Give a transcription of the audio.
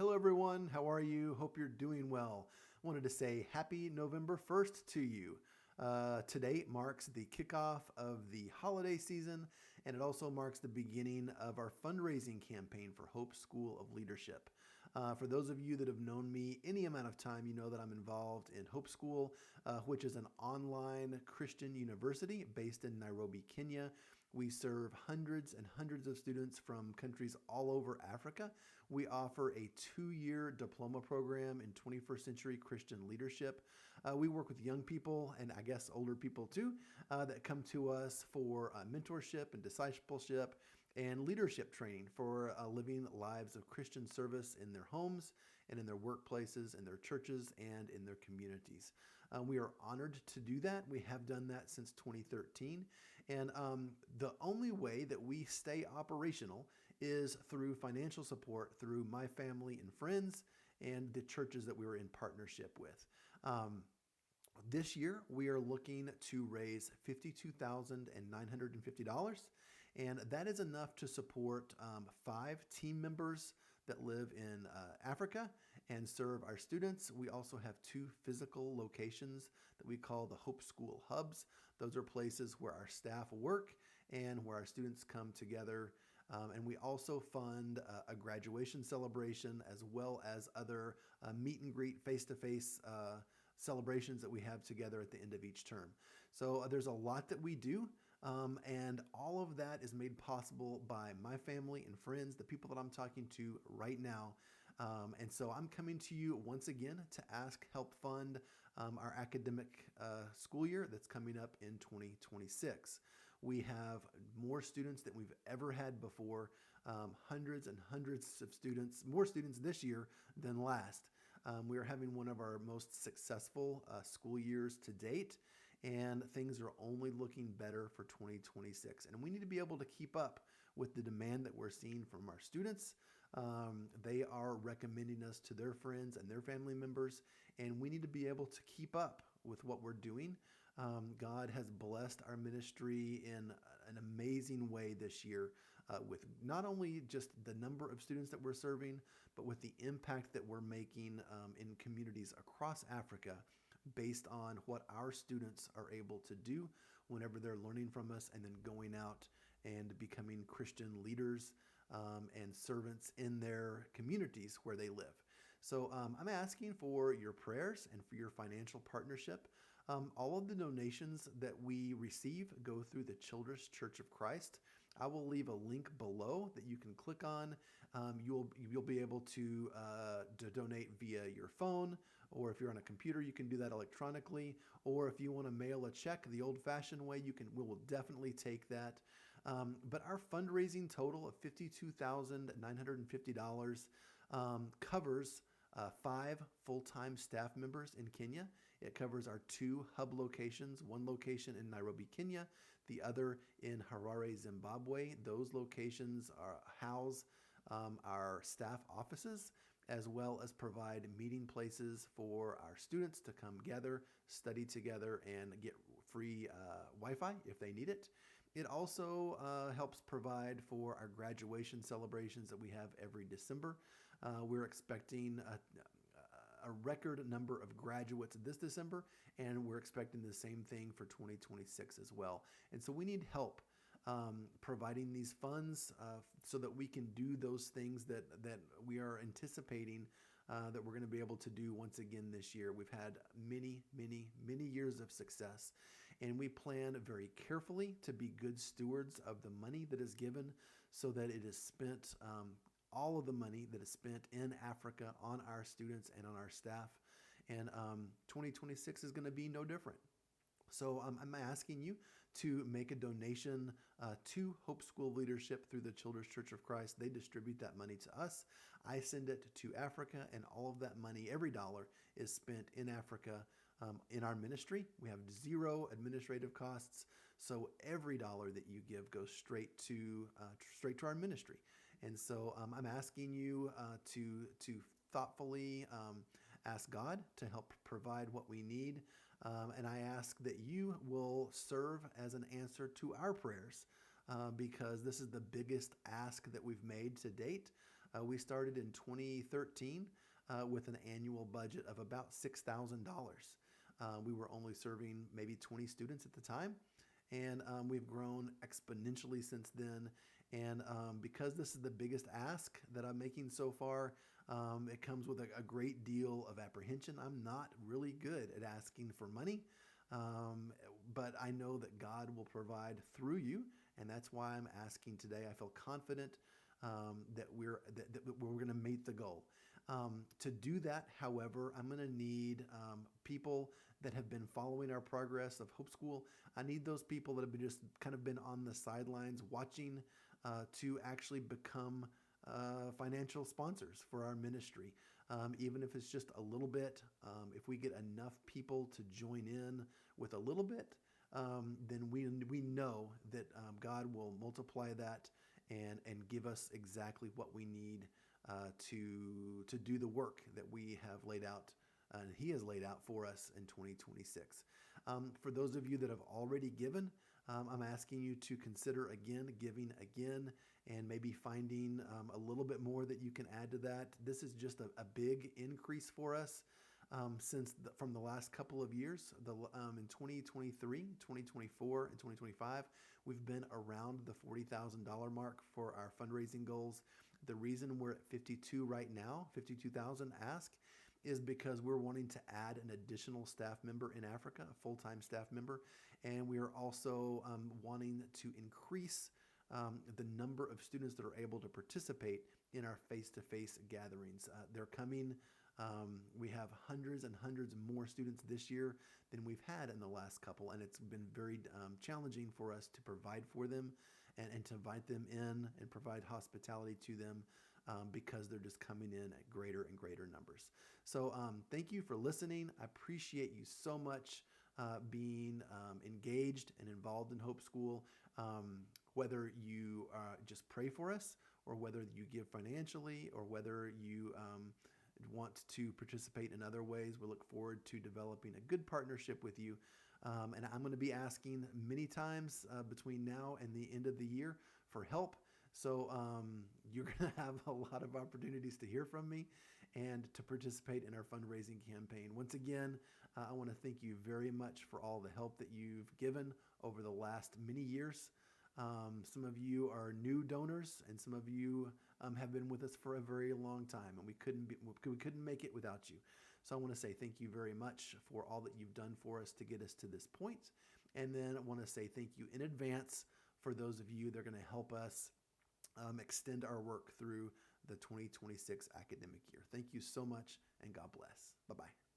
Hello, everyone. How are you? Hope you're doing well. Wanted to say happy November 1st to you. Today marks the kickoff of the holiday season, and it also marks the beginning of our fundraising campaign for Hope School of Leadership. For those of you that have known me any amount of time, you know that I'm involved in Hope School, which is an online Christian university based in Nairobi, Kenya. We serve hundreds and hundreds of students from countries all over Africa. We offer a 2-year diploma program in 21st century Christian leadership. We work with young people and I guess older people too that come to us for mentorship and discipleship and leadership training for living lives of Christian service in their homes and in their workplaces, in their churches, and in their communities. We are honored to do that. We have done that since 2013. And the only way that we stay operational is through financial support through my family and friends and the churches that we were in partnership with. This year, we are looking to raise $52,950, and that is enough to support 5 team members that live in Africa and serve our students. We also have 2 physical locations that we call the Hope School Hubs. Those are places where our staff work and where our students come together. And we also fund a graduation celebration as well as other meet and greet face-to-face celebrations that we have together at the end of each term. So there's a lot that we do, and all of that is made possible by my family and friends, the people that I'm talking to right now. And so I'm coming to you once again to help fund our academic school year that's coming up in 2026. We have more students than we've ever had before, hundreds and hundreds of students, more students this year than last. We are having one of our most successful school years to date, and things are only looking better for 2026. And we need to be able to keep up with the demand that we're seeing from our students. They are recommending us to their friends and their family members, and we need to be able to keep up with what we're doing. God has blessed our ministry in an amazing way this year with not only just the number of students that we're serving, but with the impact that we're making in communities across Africa based on what our students are able to do whenever they're learning from us and then going out and becoming Christian leaders and servants in their communities where they live. So I'm asking for your prayers and for your financial partnership. All of the donations that we receive go through the Children's Church of Christ. I will leave a link below that you can click on. You'll be able to donate via your phone, or if you're on a computer, you can do that electronically. Or if you want to mail a check the old-fashioned way, we will definitely take that. But our fundraising total of $52,950 covers 5 full-time staff members in Kenya. It covers our 2 hub locations, one location in Nairobi, Kenya, the other in Harare, Zimbabwe. Those locations house our staff offices, as well as provide meeting places for our students to come gather, study together, and get free Wi-Fi if they need it. It also helps provide for our graduation celebrations that we have every December. We're expecting a record number of graduates this December, and we're expecting the same thing for 2026 as well. And so we need help providing these funds so that we can do those things that we are anticipating that we're going to be able to do once again this year. We've had many, many, many years of success, and we plan very carefully to be good stewards of the money that is given so that it is spent, all of the money that is spent in Africa on our students and on our staff. And 2026 is going to be no different. So I'm asking you to make a donation to Hope School of Leadership through the Children's Church of Christ. They distribute that money to us. I send it to Africa, and all of that money, every dollar, is spent in Africa in our ministry. We have 0 administrative costs, so every dollar that you give goes straight to our ministry. And so I'm asking you to thoughtfully ask God to help provide what we need. And I ask that you will serve as an answer to our prayers because this is the biggest ask that we've made to date. We started in 2013 with an annual budget of about $6,000. We were only serving maybe 20 students at the time, and we've grown exponentially since then. And because this is the biggest ask that I'm making so far, it comes with a great deal of apprehension. I'm not really good at asking for money, um, but I know that God will provide through you, and that's why I'm asking today. I feel confident that we're going to meet the goal. To do that, however, I'm going to need people that have been following our progress of Hope School. I need those people that have been just kind of been on the sidelines watching to actually become financial sponsors for our ministry. Even if it's just a little bit, if we get enough people to join in with a little bit, then we know that God will multiply that and give us exactly what we need to do the work that we have laid out and He has laid out for us in 2026. For those of you that have already given, I'm asking you to consider again giving again and maybe finding a little bit more that you can add to that. This is just a big increase for us from the last couple of years. In 2023, 2024, and 2025, we've been around the $40,000 mark for our fundraising goals. The reason we're at 52 right now, 52,000 ask, is because we're wanting to add an additional staff member in Africa, a full-time staff member, and we are also wanting to increase the number of students that are able to participate in our face-to-face gatherings. They're coming. We have hundreds and hundreds more students this year than we've had in the last couple, and it's been very challenging for us to provide for them and to invite them in and provide hospitality to them because they're just coming in at greater and greater numbers. So thank you for listening. I appreciate you so much being engaged and involved in Hope School. Whether you just pray for us, or whether you give financially, or whether you want to participate in other ways, we look forward to developing a good partnership with you. And I'm going to be asking many times between now and the end of the year for help. So you're going to have a lot of opportunities to hear from me and to participate in our fundraising campaign. Once again, I want to thank you very much for all the help that you've given over the last many years. Some of you are new donors, and some of you have been with us for a very long time, and we couldn't make it without you. So I want to say thank you very much for all that you've done for us to get us to this point. And then I want to say thank you in advance for those of you that are going to help us extend our work through the 2026 academic year. Thank you so much, and God bless. Bye-bye.